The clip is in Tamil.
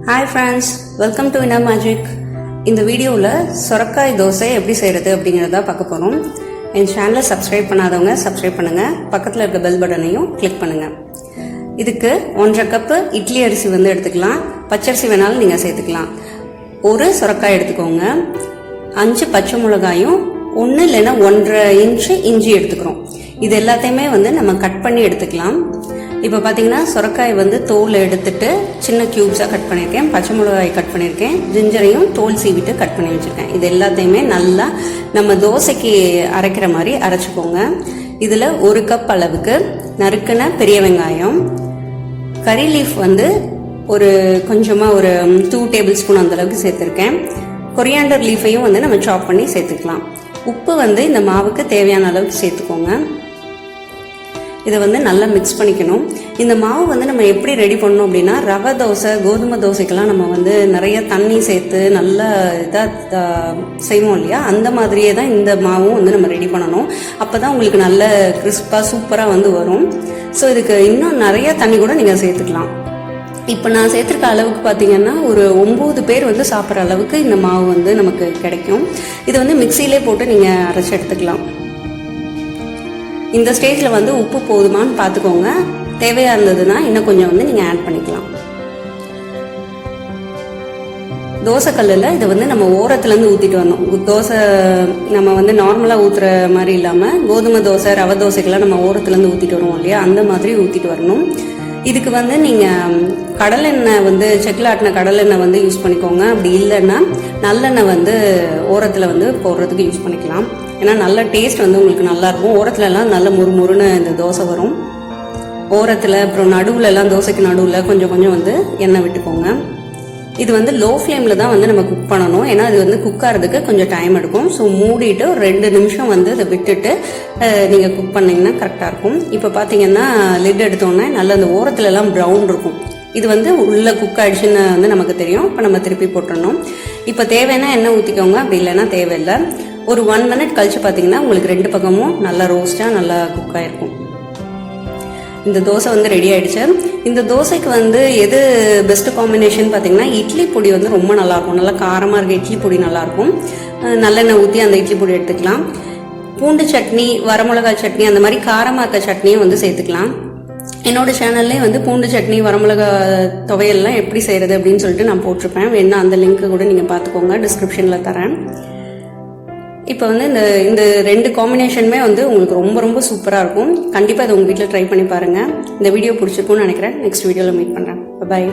Hi friends, welcome to Inner Magic. இந்த வீடியோவில் சொரக்காய் தோசை எப்படி செய்கிறது அப்படிங்கிறத பார்க்க போகிறோம். என் சேனலை சப்ஸ்கிரைப் பண்ணாதவங்க சப்ஸ்கிரைப் பண்ணுங்கள், பக்கத்தில் இருக்க பெல் பட்டனையும் கிளிக் பண்ணுங்கள். இதுக்கு 1.5 கப்பு இட்லி அரிசி எடுத்துக்கலாம், பச்சரிசி வேணாலும் நீங்கள் சேர்த்துக்கலாம். ஒரு சொரக்காய் எடுத்துக்கோங்க, 5 பச்சை மிளகாயும் 1 இல்லைன்னா 1.5 இன்ச்சு இஞ்சி எடுத்துக்கிறோம். இது எல்லாத்தையுமே நம்ம கட் பண்ணி எடுத்துக்கலாம். இப்போ பார்த்தீங்கன்னா சொரக்காய் தோல் எடுத்துட்டு சின்ன க்யூப்ஸாக கட் பண்ணியிருக்கேன், பச்சை மிளகாய் கட் பண்ணியிருக்கேன், ஜிஞ்சரையும் தோல் சீவிட்டு கட் பண்ணி வச்சுருக்கேன். இது எல்லாத்தையுமே நல்லா நம்ம தோசைக்கு அரைக்கிற மாதிரி அரைச்சிக்கோங்க. இதில் 1 கப் அளவுக்கு நறுக்கின பெரிய வெங்காயம், கறி லீஃப் ஒரு கொஞ்சமாக ஒரு 2 டேபிள் ஸ்பூன் அந்தளவுக்கு சேர்த்துருக்கேன். கொரியாண்டர் லீஃபையும் நம்ம சாப் பண்ணி சேர்த்துக்கலாம். உப்பு இந்த மாவுக்கு தேவையான அளவுக்கு சேர்த்துக்கோங்க. இதை நல்லா மிக்ஸ் பண்ணிக்கணும். இந்த மாவு நம்ம எப்படி ரெடி பண்ணணும் அப்படின்னா, ரவை தோசை கோதுமை தோசைக்கெல்லாம் நம்ம நிறைய தண்ணி சேர்த்து நல்லா இதாக செய்வோம் இல்லையா, அந்த மாதிரியே தான் இந்த மாவும் நம்ம ரெடி பண்ணணும். அப்போ தான் உங்களுக்கு நல்ல கிறிஸ்பாக சூப்பராக வரும். ஸோ இதுக்கு இன்னும் நிறைய தண்ணி கூட நீங்கள் சேர்த்துக்கலாம். இப்போ நான் சேர்த்துருக்க அளவுக்கு பார்த்தீங்கன்னா ஒரு 9 பேர் சாப்பிட்ற அளவுக்கு இந்த மாவு நமக்கு கிடைக்கும். இது மிக்சியிலே போட்டு நீங்கள் அரைச்சி எடுத்துக்கலாம். இந்த ஸ்டேஜில் உப்பு போதுமான்னு பார்த்துக்கோங்க. தேவையாக இருந்ததுன்னா இன்னும் கொஞ்சம் நீங்கள் ஆட் பண்ணிக்கலாம். தோசைக்கல்லில் இதை நம்ம ஓரத்துலேருந்து ஊற்றிட்டு வரணும். தோசை நம்ம நார்மலாக ஊற்றுற மாதிரி இல்லாமல், கோதுமை தோசை ரவை தோசைக்கெல்லாம் நம்ம ஓரத்துலேருந்து ஊற்றிட்டு வருவோம் இல்லையா, அந்த மாதிரி ஊற்றிட்டு வரணும். இதுக்கு நீங்கள் கடலெண்ணெய் செக்கில் ஆட்டின கடலெண்ணெய் யூஸ் பண்ணிக்கோங்க. அப்படி இல்லைன்னா நல்லெண்ணெய் ஓரத்தில் போடுறதுக்கு யூஸ் பண்ணிக்கலாம். ஏன்னா நல்ல டேஸ்ட் உங்களுக்கு நல்லாயிருக்கும். ஓரத்துலலாம் நல்ல முறுமுறுன்னு இந்த தோசை வரும். ஓரத்தில் அப்புறம் நடுவுலலாம் தோசைக்கு நடுவில் கொஞ்சம் கொஞ்சம் எண்ணெய் விட்டுக்கோங்க. இது லோ ஃப்ளேமில் தான் நம்ம குக் பண்ணணும். ஏன்னா இது குக் ஆகிறதுக்கு கொஞ்சம் டைம் எடுக்கும். ஸோ மூடிட்டு ஒரு 2 நிமிஷம் இதை விட்டுட்டு நீங்கள் குக் பண்ணிங்கன்னா கரெக்டாக இருக்கும். இப்போ பார்த்தீங்கன்னா லிட் எடுத்தோன்னே நல்ல அந்த ஓரத்துலலாம் ப்ரௌன் இருக்கும். இது உள்ள குக் ஆகிடுச்சுன்னு நமக்கு தெரியும். இப்போ நம்ம திருப்பி போட்டுடணும். இப்போ தேவைன்னா எண்ணெய் ஊற்றிக்கோங்க, அப்படி இல்லைன்னா தேவையில்லை. ஒரு 1 மினிட் கழிச்சு பார்த்தீங்கன்னா உங்களுக்கு 2 பக்கமும் நல்லா ரோஸ்ட்டாக நல்லா குக் ஆகிருக்கும். இந்த தோசை ரெடி ஆகிடுச்சு. இந்த தோசைக்கு எது பெஸ்ட் காம்பினேஷன் பார்த்தீங்கன்னா, இட்லி பொடி ரொம்ப நல்லாயிருக்கும். நல்லா காரமாக இருக்க இட்லி பொடி நல்லாயிருக்கும். நல்லெண்ணெய் ஊற்றி அந்த இட்லி பொடி எடுத்துக்கலாம். பூண்டு சட்னி, வரமிளகாய் சட்னி, அந்த மாதிரி காரமாக இருக்க சட்னியும் சேர்த்துக்கலாம். என்னோட சேனல்லே பூண்டு சட்னி, வரமிளகா துவையெல்லாம் எப்படி செய்கிறது அப்படின்னு சொல்லிட்டு நான் போட்டிருப்பேன். வேணா அந்த லிங்க்கு கூட நீங்கள் பார்த்துக்கோங்க, டிஸ்கிரிப்ஷனில் தரேன். இப்போ இந்த 2 காம்பினேஷனுமே உங்களுக்கு ரொம்ப ரொம்ப சூப்பராக இருக்கும். கண்டிப்பாக இதை உங்கள் வீட்டில் ட்ரை பண்ணி பாருங்கள். இந்த வீடியோ பிடிச்சிருக்கும்னு நினைக்கிறேன். நெக்ஸ்ட் வீடியோவில் மீட் பண்ணுறேன். பாய்.